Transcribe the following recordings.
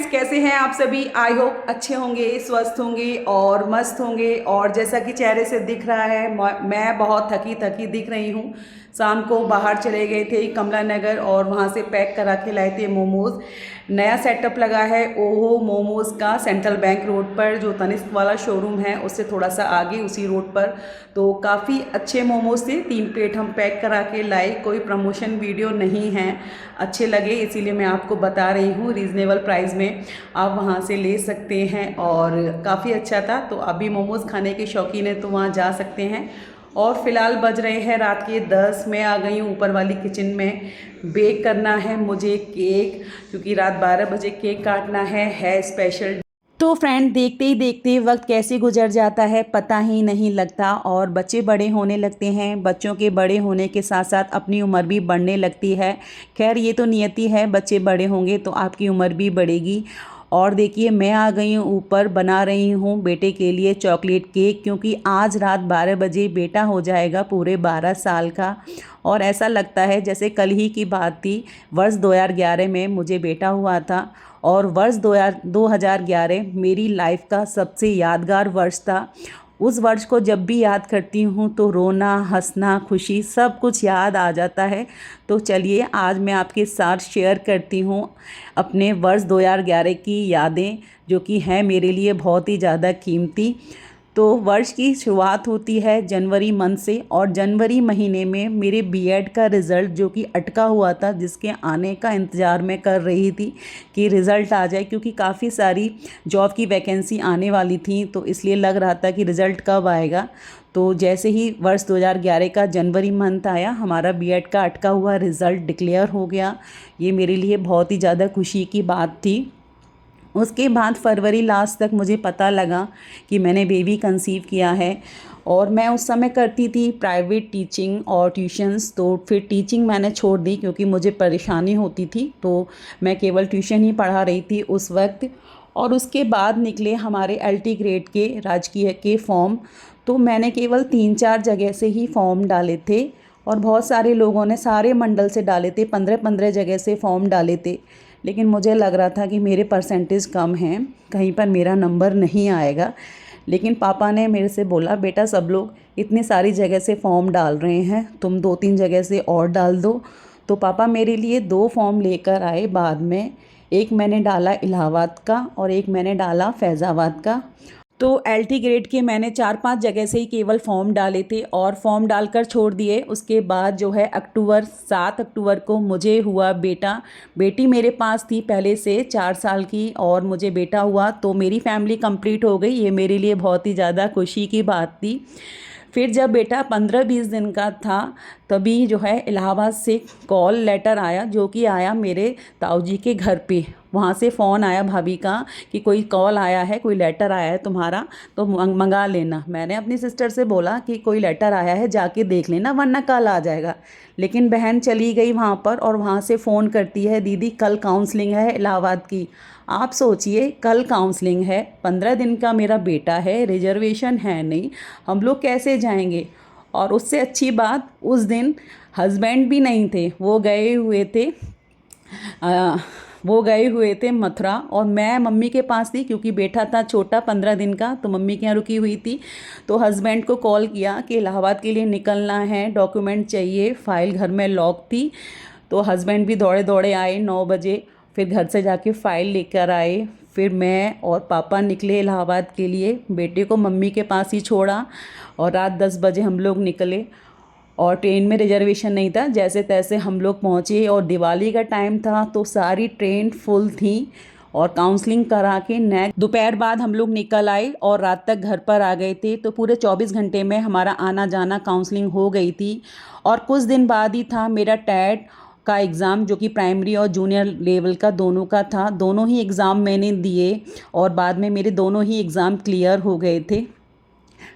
कैसे हैं आप सभी। आई होप अच्छे होंगे, स्वस्थ होंगे और मस्त होंगे। और जैसा कि चेहरे से दिख रहा है, मैं बहुत थकी थकी दिख रही हूँ। शाम को बाहर चले गए थे कमला नगर और वहाँ से पैक करा के लाए थे मोमोज़। नया सेटअप लगा है ओहो मोमोज़ का सेंट्रल बैंक रोड पर, जो तनिष्क वाला शोरूम है उससे थोड़ा सा आगे उसी रोड पर। तो काफ़ी अच्छे मोमोज़ थे, 3 प्लेट हम पैक करा के लाए। कोई प्रमोशन वीडियो नहीं है, अच्छे लगे इसीलिए मैं आपको बता रही हूँ। रीज़नेबल प्राइस में आप वहाँ से ले सकते हैं और काफ़ी अच्छा था। तो अभी मोमोज़ खाने के शौकीन है तो वहाँ जा सकते हैं। और फ़िलहाल बज रहे हैं रात के 10। मैं आ गई हूँ ऊपर वाली किचन में। बेक करना है मुझे केक, क्योंकि रात 12 बजे केक काटना है स्पेशल। तो फ्रेंड, देखते ही देखते वक्त कैसे गुजर जाता है पता ही नहीं लगता। और बच्चे बड़े होने लगते हैं, बच्चों के बड़े होने के साथ साथ अपनी उम्र भी बढ़ने लगती है। खैर ये तो नियति है, बच्चे बड़े होंगे तो आपकी उम्र भी बढ़ेगी। और देखिए मैं आ गई हूँ ऊपर, बना रही हूँ बेटे के लिए चॉकलेट केक, क्योंकि आज रात 12 बजे बेटा हो जाएगा पूरे 12 साल का। और ऐसा लगता है जैसे कल ही की बात थी। वर्ष 2011 में मुझे बेटा हुआ था और वर्ष 2011 मेरी लाइफ का सबसे यादगार वर्ष था। उस वर्ष को जब भी याद करती हूँ तो रोना, हंसना, खुशी सब कुछ याद आ जाता है। तो चलिए आज मैं आपके साथ शेयर करती हूँ अपने वर्ष 2011 की यादें, जो कि हैं मेरे लिए बहुत ही ज़्यादा कीमती। तो वर्ष की शुरुआत होती है जनवरी मंथ से, और जनवरी महीने में मेरे बीएड का रिज़ल्ट जो कि अटका हुआ था, जिसके आने का इंतज़ार मैं कर रही थी कि रिज़ल्ट आ जाए, क्योंकि काफ़ी सारी जॉब की वैकेंसी आने वाली थी। तो इसलिए लग रहा था कि रिज़ल्ट कब आएगा। तो जैसे ही वर्ष 2011 का जनवरी मंथ आया, हमारा बीएड का अटका हुआ रिज़ल्ट डिक्लेयर हो गया। ये मेरे लिए बहुत ही ज़्यादा खुशी की बात थी। उसके बाद फरवरी लास्ट तक मुझे पता लगा कि मैंने बेबी कंसीव किया है। और मैं उस समय करती थी प्राइवेट टीचिंग और ट्यूशन्स, तो फिर टीचिंग मैंने छोड़ दी क्योंकि मुझे परेशानी होती थी। तो मैं केवल ट्यूशन ही पढ़ा रही थी उस वक्त। और उसके बाद निकले हमारे एलटी ग्रेड के राजकीय के फॉर्म। तो मैंने केवल 3-4 जगह से ही फॉर्म डाले थे और बहुत सारे लोगों ने सारे मंडल से डाले थे, 15-15 जगह से फॉर्म डाले थे। लेकिन मुझे लग रहा था कि मेरे परसेंटेज कम हैं, कहीं पर मेरा नंबर नहीं आएगा। लेकिन पापा ने मेरे से बोला, बेटा सब लोग इतनी सारी जगह से फॉर्म डाल रहे हैं, तुम 2-3 जगह से और डाल दो। तो पापा मेरे लिए 2 फॉर्म लेकर आए बाद में। एक मैंने डाला इलाहाबाद का और एक मैंने डाला फैज़ाबाद का। तो एलटी ग्रेड के मैंने 4-5 जगह से ही केवल फॉर्म डाले थे और फॉर्म डालकर छोड़ दिए। उसके बाद जो है 7 अक्टूबर को मुझे हुआ बेटा। बेटी मेरे पास थी पहले से 4 साल की, और मुझे बेटा हुआ तो मेरी फैमिली कंप्लीट हो गई। ये मेरे लिए बहुत ही ज़्यादा खुशी की बात थी। फिर जब बेटा 15-20 दिन का था, तभी जो है इलाहाबाद से कॉल लेटर आया, जो कि आया मेरे ताऊजी के घर पे। वहाँ से फ़ोन आया भाभी का कि कोई कॉल आया है, कोई लेटर आया है तुम्हारा, तो मंगा लेना। मैंने अपनी सिस्टर से बोला कि कोई लेटर आया है, जाके देख लेना वरना कल आ जाएगा। लेकिन बहन चली गई वहाँ पर और वहाँ से फ़ोन करती है, दीदी कल काउंसलिंग है इलाहाबाद की। आप सोचिए, कल काउंसलिंग है, 15 दिन का मेरा बेटा है, रिजर्वेशन है नहीं, हम लोग कैसे जाएंगे। और उससे अच्छी बात, उस दिन हस्बैंड भी नहीं थे, आ, वो गए हुए थे मथुरा, और मैं मम्मी के पास थी क्योंकि बेटा था छोटा 15 दिन का, तो मम्मी के यहाँ रुकी हुई थी। तो हस्बैंड को कॉल किया कि इलाहाबाद के लिए निकलना है, डॉक्यूमेंट चाहिए, फ़ाइल घर में लॉक थी। तो हस्बैंड भी दौड़े दौड़े आए 9 बजे, फिर घर से जाके फ़ाइल लेकर आए। फिर मैं और पापा निकले इलाहाबाद के लिए, बेटे को मम्मी के पास ही छोड़ा और रात 10 बजे हम लोग निकले। और ट्रेन में रिजर्वेशन नहीं था, जैसे तैसे हम लोग पहुँचे। और दिवाली का टाइम था तो सारी ट्रेन फुल थी। और काउंसलिंग करा के नेक्स्ट दोपहर बाद हम लोग निकल आए और रात तक घर पर आ गए थे। तो पूरे 24 घंटे में हमारा आना जाना काउंसलिंग हो गई थी। और कुछ दिन बाद ही था मेरा टेट का एग्ज़ाम, जो कि प्राइमरी और जूनियर लेवल का दोनों का था। दोनों ही एग्ज़ाम मैंने दिए और बाद में मेरे दोनों ही एग्ज़ाम क्लियर हो गए थे।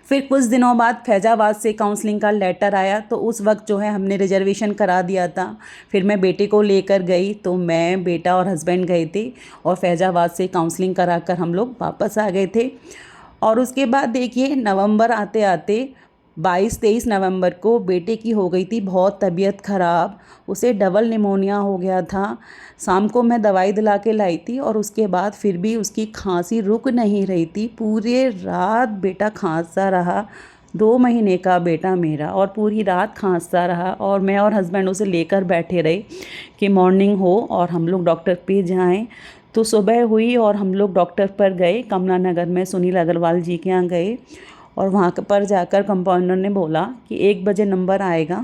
फिर कुछ दिनों बाद फैज़ाबाद से काउंसलिंग का लेटर आया, तो उस वक्त जो है हमने रिजर्वेशन करा दिया था। फिर मैं बेटे को लेकर गई, तो मैं, बेटा और हस्बैंड गए थे और फैज़ाबाद से काउंसलिंग कराकर हम लोग वापस आ गए थे। और उसके बाद देखिए नवंबर आते आते 22-23 नवंबर को बेटे की हो गई थी बहुत तबीयत ख़राब, उसे डबल निमोनिया हो गया था। शाम को मैं दवाई दिला के लाई थी और उसके बाद फिर भी उसकी खांसी रुक नहीं रही थी। पूरे रात बेटा खांसता रहा, 2 महीने का बेटा मेरा, और पूरी रात खांसता रहा और मैं और हस्बैंड उसे लेकर बैठे रहे कि मॉर्निंग हो और हम लोग डॉक्टर पे जाएं। तो सुबह हुई और हम लोग डॉक्टर पर गए, कमला नगर में सुनील अग्रवाल जी के यहाँ गए और वहाँ पर जाकर कंपाउंडर ने बोला कि 1 बजे नंबर आएगा।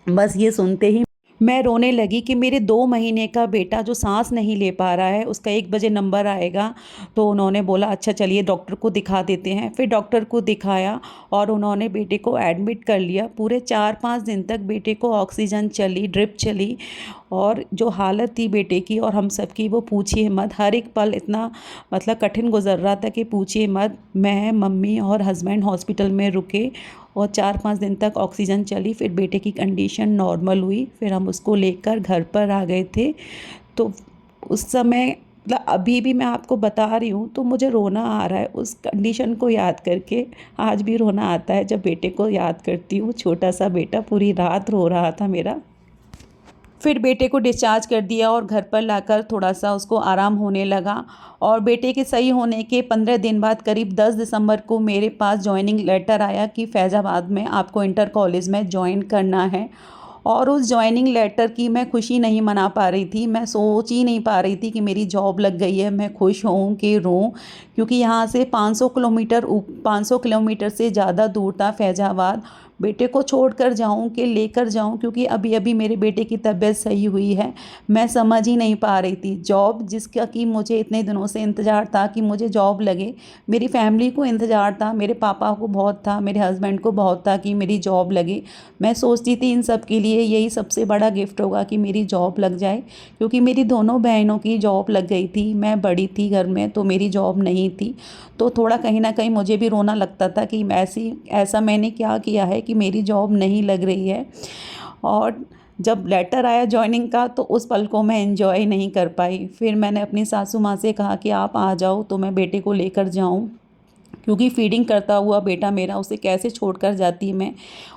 बस ये सुनते ही मैं रोने लगी कि मेरे 2 महीने का बेटा जो सांस नहीं ले पा रहा है उसका 1 बजे नंबर आएगा। तो उन्होंने बोला अच्छा चलिए डॉक्टर को दिखा देते हैं। फिर डॉक्टर को दिखाया और उन्होंने बेटे को एडमिट कर लिया। पूरे 4-5 दिन तक बेटे को ऑक्सीजन चली, ड्रिप चली और जो हालत थी बेटे की और हम सब की वो पूछिए मत। हर एक पल इतना मतलब कठिन गुजर रहा था कि पूछिए मत। मैं, मम्मी और हस्बैंड हॉस्पिटल में रुके और 4-5 दिन तक ऑक्सीजन चली। फिर बेटे की कंडीशन नॉर्मल हुई, फिर हम उसको लेकर घर पर आ गए थे। तो उस समय मतलब अभी भी मैं आपको बता रही हूँ तो मुझे रोना आ रहा है उस कंडीशन को याद करके। आज भी रोना आता है जब बेटे को याद करती हूँ। छोटा सा बेटा पूरी रात रो रहा था मेरा। फिर बेटे को डिस्चार्ज कर दिया और घर पर लाकर थोड़ा सा उसको आराम होने लगा और बेटे के सही होने के 15 दिन बाद करीब 10 दिसंबर को मेरे पास जॉइनिंग लेटर आया कि फैज़ाबाद में आपको इंटर कॉलेज में ज्वाइन करना है। और उस जॉइनिंग लेटर की मैं खुशी नहीं मना पा रही थी। मैं सोच ही नहीं पा रही थी कि मेरी जॉब लग गई है, मैं खुश हूँ कि रोऊँ, क्योंकि यहाँ से 500 किलोमीटर से ज़्यादा दूर था फैज़ाबाद। बेटे को छोड़कर जाऊँ कि लेकर जाऊँ, क्योंकि अभी अभी मेरे बेटे की तबीयत सही हुई है। मैं समझ ही नहीं पा रही थी। जॉब जिसका कि मुझे इतने दिनों से इंतज़ार था कि मुझे जॉब लगे, मेरी फैमिली को इंतज़ार था, मेरे पापा को बहुत था, मेरे हस्बैंड को बहुत था कि मेरी जॉब लगे। मैं सोचती थी इन सब के लिए यही सबसे बड़ा गिफ्ट होगा कि मेरी जॉब लग जाए, क्योंकि मेरी दोनों बहनों की जॉब लग गई थी। मैं बड़ी थी घर में तो मेरी जॉब नहीं थी। तो थोड़ा कहीं ना कहीं मुझे भी रोना लगता था कि ऐसा मैंने क्या किया है कि मेरी जॉब नहीं लग रही है। और जब लेटर आया जॉइनिंग का तो उस पल को मैं एंजॉय नहीं कर पाई। फिर मैंने अपनी सासू माँ से कहा कि आप आ जाओ तो मैं बेटे को लेकर जाऊँ, क्योंकि फीडिंग करता हुआ बेटा मेरा, उसे कैसे छोड़कर जाती मैं।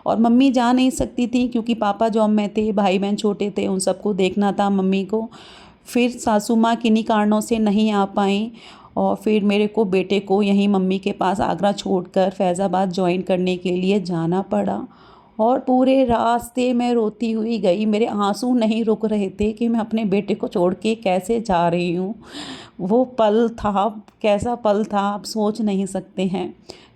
और मम्मी जा नहीं सकती थी क्योंकि पापा जॉब में थे, भाई बहन छोटे थे, उन सबको देखना था मम्मी को। फिर सासू माँ किन्हीं कारणों से नहीं आ पाई और फिर मेरे को बेटे को यहीं मम्मी के पास आगरा छोड़कर फैज़ाबाद ज्वाइन करने के लिए जाना पड़ा। और पूरे रास्ते मैं रोती हुई गई, मेरे आंसू नहीं रुक रहे थे कि मैं अपने बेटे को छोड़ के कैसे जा रही हूँ। वो पल था, कैसा पल था आप सोच नहीं सकते हैं।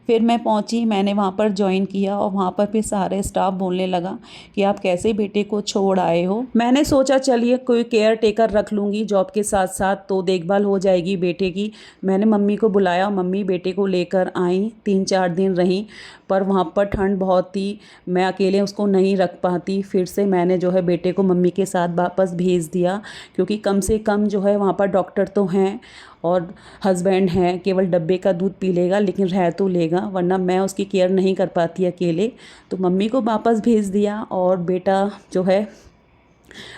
फिर मैं पहुंची, मैंने वहाँ पर ज्वाइन किया और वहाँ पर फिर सारे स्टाफ बोलने लगा कि आप कैसे बेटे को छोड़ आए हो। मैंने सोचा चलिए कोई केयर टेकर रख लूँगी जॉब के साथ साथ तो देखभाल हो जाएगी बेटे की। मैंने मम्मी को बुलाया, मम्मी बेटे को लेकर आई, 3-4 दिन रहीं, पर वहाँ पर ठंड बहुत थी, मैं अकेले उसको नहीं रख पाती। फिर से मैंने जो है बेटे को मम्मी के साथ वापस भेज दिया, क्योंकि कम से कम जो है वहाँ पर डॉक्टर तो हैं और हस्बैंड हैं, केवल डब्बे का दूध पी लेगा लेकिन रह तो लेगा, वरना मैं उसकी केयर नहीं कर पाती अकेले। तो मम्मी को वापस भेज दिया और बेटा जो है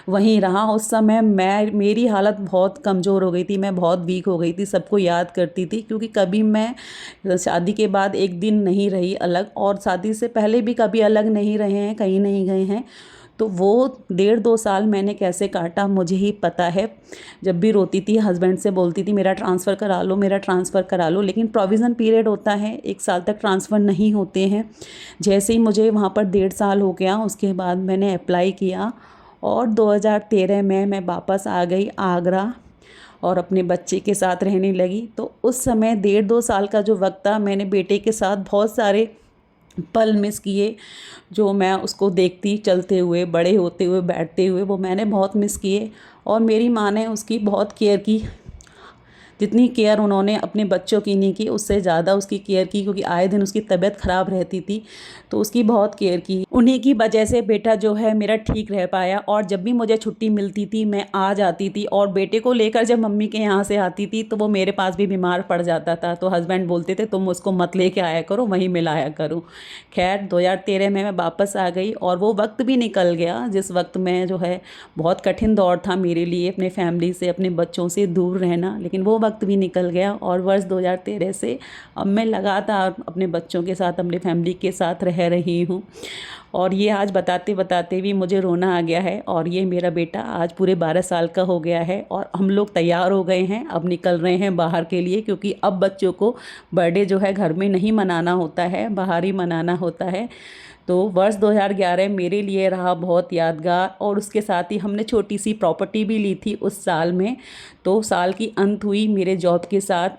वहीं रहा। उस समय मेरी हालत बहुत कमज़ोर हो गई थी, मैं बहुत वीक हो गई थी, सबको याद करती थी, क्योंकि कभी मैं शादी के बाद एक दिन नहीं रही अलग, और शादी से पहले भी कभी अलग नहीं रहे हैं, कहीं नहीं गए हैं। तो वो 1.5-2 साल मैंने कैसे काटा मुझे ही पता है। जब भी रोती थी हस्बैंड से बोलती थी मेरा ट्रांसफ़र करा लो, मेरा ट्रांसफ़र करा लो, लेकिन प्रोविज़न पीरियड होता है, 1 साल तक ट्रांसफ़र नहीं होते हैं। जैसे ही मुझे वहाँ पर 1.5 साल हो गया उसके बाद मैंने अप्लाई किया और 2013 में मैं वापस आ गई आगरा और अपने बच्चे के साथ रहने लगी। तो उस समय 1.5-2 साल का जो वक्त था, मैंने बेटे के साथ बहुत सारे पल मिस किए, जो मैं उसको देखती चलते हुए, बड़े होते हुए, बैठते हुए, वो मैंने बहुत मिस किए। और मेरी माँ ने उसकी बहुत केयर की, जितनी केयर उन्होंने अपने बच्चों की नहीं की उससे ज़्यादा उसकी केयर की, क्योंकि आए दिन उसकी तबीयत ख़राब रहती थी तो उसकी बहुत केयर की। उन्हीं की वजह से बेटा जो है मेरा ठीक रह पाया। और जब भी मुझे छुट्टी मिलती थी मैं आ जाती थी, और बेटे को लेकर जब मम्मी के यहाँ से आती थी तो वो मेरे पास भी बीमार पड़ जाता था, तो हस्बैंड बोलते थे तुम उसको मत लेके आया करो, वहीं मिलाया करो। खैर 2013 में मैं वापस आ गई और वो वक्त भी निकल गया जिस वक्त में जो है बहुत कठिन दौर था मेरे लिए, अपने फैमिली से, अपने बच्चों से दूर रहना, लेकिन वो वक्त वक्त भी निकल गया और वर्ष 2013 से अब मैं लगातार अपने बच्चों के साथ, अपनी फैमिली के साथ रह रही हूँ। और ये आज बताते बताते भी मुझे रोना आ गया है। और ये मेरा बेटा आज पूरे 12 साल का हो गया है और हम लोग तैयार हो गए हैं, अब निकल रहे हैं बाहर के लिए, क्योंकि अब बच्चों को बर्थडे जो है घर में नहीं मनाना होता है, बाहर ही मनाना होता है। तो वर्ष 2011 मेरे लिए रहा बहुत यादगार। और उसके साथ ही हमने छोटी सी प्रॉपर्टी भी ली थी उस साल में। तो साल की अंत हुई मेरे जॉब के साथ,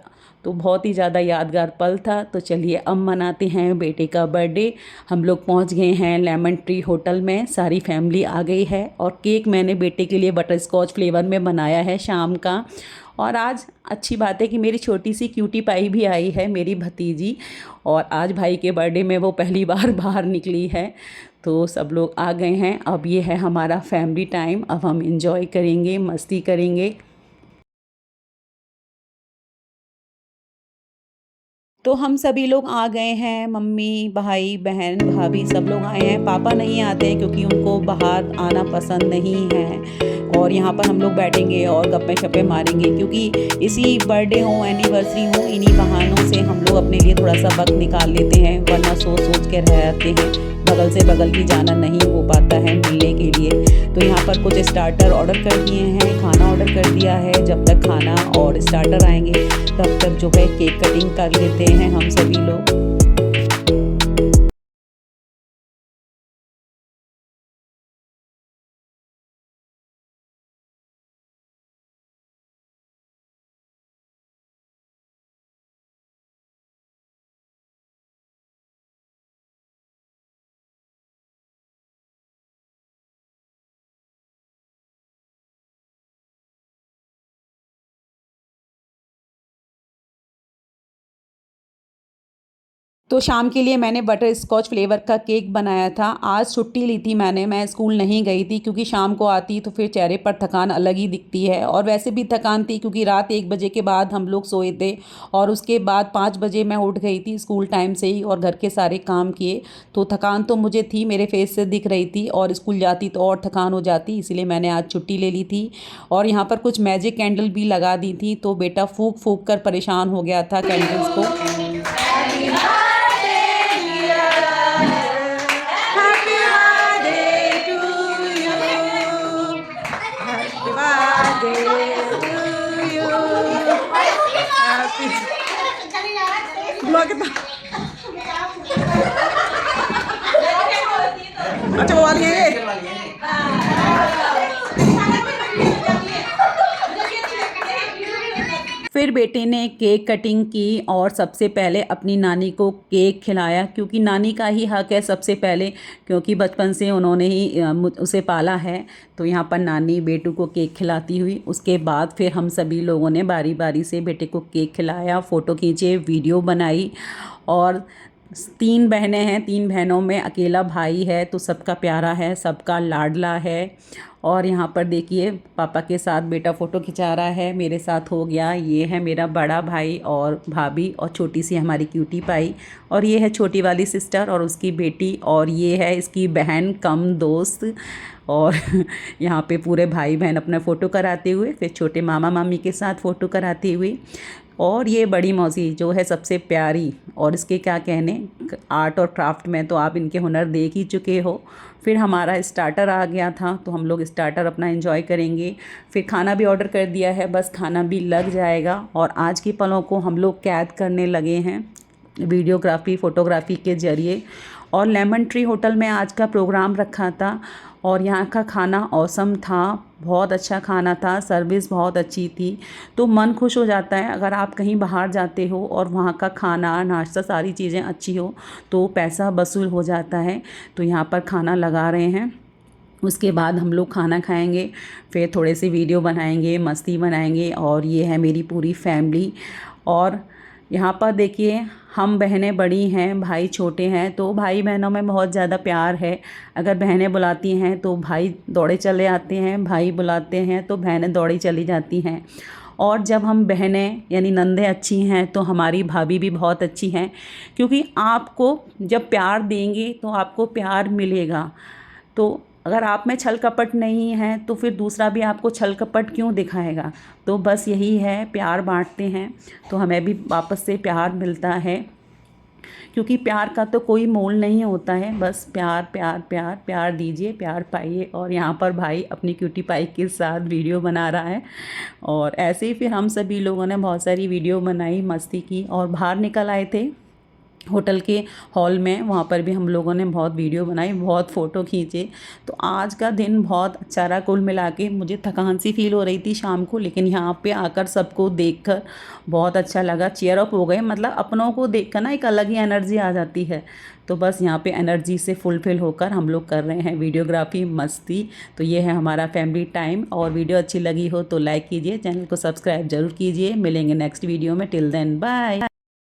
तो बहुत ही ज़्यादा यादगार पल था। तो चलिए अब मनाते हैं बेटे का बर्थडे। हम लोग पहुंच गए हैं लेमन ट्री होटल में, सारी फैमिली आ गई है। और केक मैंने बेटे के लिए बटर स्कॉच फ्लेवर में बनाया है शाम का। और आज अच्छी बात है कि मेरी छोटी सी क्यूटी पाई भी आई है, मेरी भतीजी। और आज भाई के बर्थडे में वो पहली बार बाहर निकली है। तो सब लोग आ गए हैं। अब ये है हमारा फैमिली टाइम, अब हम इंजॉय करेंगे, मस्ती करेंगे। तो हम सभी लोग आ गए हैं, मम्मी, भाई, बहन, भाभी सब लोग आए हैं। पापा नहीं आते हैं क्योंकि उनको बाहर आना पसंद नहीं है। और यहाँ पर हम लोग बैठेंगे और गप्पे शप्पे मारेंगे, क्योंकि इसी बर्थडे हो, एनिवर्सरी हो, इन्हीं बहानों से हम लोग अपने लिए थोड़ा सा वक्त निकाल लेते हैं, वरना सोच सोच के रह जाते हैं। बगल से बगल भी जाना नहीं हो पाता है मिलने के लिए। तो यहाँ पर कुछ स्टार्टर ऑर्डर कर दिए हैं, खाना ऑर्डर कर दिया है। जब तक खाना और स्टार्टर आएंगे तब तक जो है केक कटिंग कर लेते हैं हम सभी लोग। तो शाम के लिए मैंने बटर स्कॉच फ्लेवर का केक बनाया था। आज छुट्टी ली थी मैंने, मैं स्कूल नहीं गई थी, क्योंकि शाम को आती तो फिर चेहरे पर थकान अलग ही दिखती है। और वैसे भी थकान थी क्योंकि रात 1 बजे के बाद हम लोग सोए थे और उसके बाद 5 बजे मैं उठ गई थी स्कूल टाइम से ही और घर के सारे काम किए। तो थकान तो मुझे थी, मेरे फेस से दिख रही थी। और स्कूल जाती तो और थकान हो जाती, इसीलिए मैंने आज छुट्टी ले ली थी। और यहाँ पर कुछ मैजिक कैंडल भी लगा दी थी, तो बेटा फूंक फूंक कर परेशान हो गया था कैंडल्स को। बुला के अच्छा वो वाली है ये। फिर बेटे ने केक कटिंग की और सबसे पहले अपनी नानी को केक खिलाया, क्योंकि नानी का ही हक है सबसे पहले, क्योंकि बचपन से उन्होंने ही उसे पाला है। तो यहाँ पर नानी बेटू को केक खिलाती हुई, उसके बाद फिर हम सभी लोगों ने बारी बारी से बेटे को केक खिलाया, फ़ोटो खींचे, वीडियो बनाई। और 3 बहनें हैं, 3 बहनों में अकेला भाई है, तो सबका प्यारा है, सबका लाडला है। और यहाँ पर देखिए पापा के साथ बेटा फ़ोटो खिंचा रहा है, मेरे साथ हो गया। ये है मेरा बड़ा भाई और भाभी और छोटी सी हमारी क्यूटी पाई। और ये है छोटी वाली सिस्टर और उसकी बेटी, और ये है इसकी बहन कम दोस्त। और यहाँ पे पूरे भाई बहन अपना फ़ोटो कराते हुए, फिर छोटे मामा मामी के साथ फ़ोटो कराते हुए। और ये बड़ी मौसी जो है सबसे प्यारी, और इसके क्या कहने, आर्ट और क्राफ्ट में तो आप इनके हुनर देख ही चुके हो। फिर हमारा स्टार्टर आ गया था, तो हम लोग स्टार्टर अपना एंजॉय करेंगे। फिर खाना भी ऑर्डर कर दिया है, बस खाना भी लग जाएगा। और आज के पलों को हम लोग कैद करने लगे हैं वीडियोग्राफी, फ़ोटोग्राफी के ज़रिए। और लेमन ट्री होटल में आज का प्रोग्राम रखा था और यहाँ का खाना औसम था, बहुत अच्छा खाना था, सर्विस बहुत अच्छी थी। तो मन खुश हो जाता है अगर आप कहीं बाहर जाते हो और वहाँ का खाना, नाश्ता, सारी चीज़ें अच्छी हो तो पैसा वसूल हो जाता है। तो यहाँ पर खाना लगा रहे हैं, उसके बाद हम लोग खाना खाएंगे, फिर थोड़े से वीडियो बनाएंगे, मस्ती बनाएंगे। और ये है मेरी पूरी फैमिली। और यहाँ पर देखिए हम बहनें बड़ी हैं, भाई छोटे हैं, तो भाई बहनों में बहुत ज़्यादा प्यार है। अगर बहनें बुलाती हैं तो भाई दौड़े चले आते हैं, भाई बुलाते हैं तो बहनें दौड़ी चली जाती हैं। और जब हम बहनें यानी नंदें अच्छी हैं तो हमारी भाभी भी बहुत अच्छी हैं, क्योंकि आपको जब प्यार देंगे तो आपको प्यार मिलेगा। तो अगर आप में छल कपट नहीं है तो फिर दूसरा भी आपको छल कपट क्यों दिखाएगा। तो बस यही है, प्यार बांटते हैं तो हमें भी वापस से प्यार मिलता है, क्योंकि प्यार का तो कोई मोल नहीं होता है। बस प्यार प्यार प्यार प्यार दीजिए, प्यार पाइए। और यहाँ पर भाई अपनी क्यूटी पाई के साथ वीडियो बना रहा है। और ऐसे ही फिर हम सभी लोगों ने बहुत सारी वीडियो बनाई, मस्ती की और बाहर निकल आए थे होटल के हॉल में। वहाँ पर भी हम लोगों ने बहुत वीडियो बनाई, बहुत फ़ोटो खींचे। तो आज का दिन बहुत अच्छा रहा। कुल मिला के मुझे थकान सी फील हो रही थी शाम को, लेकिन यहाँ पे आकर सबको देखकर बहुत अच्छा लगा। चीयर अप हो गए, मतलब अपनों को देखकर ना एक अलग ही एनर्जी आ जाती है। तो बस यहाँ पे एनर्जी से फुलफिल होकर हम लोग कर रहे हैं वीडियोग्राफी, मस्ती। तो ये है हमारा फैमिली टाइम। और वीडियो अच्छी लगी हो तो लाइक कीजिए, चैनल को सब्सक्राइब जरूर कीजिए। मिलेंगे नेक्स्ट वीडियो में। Till then bye.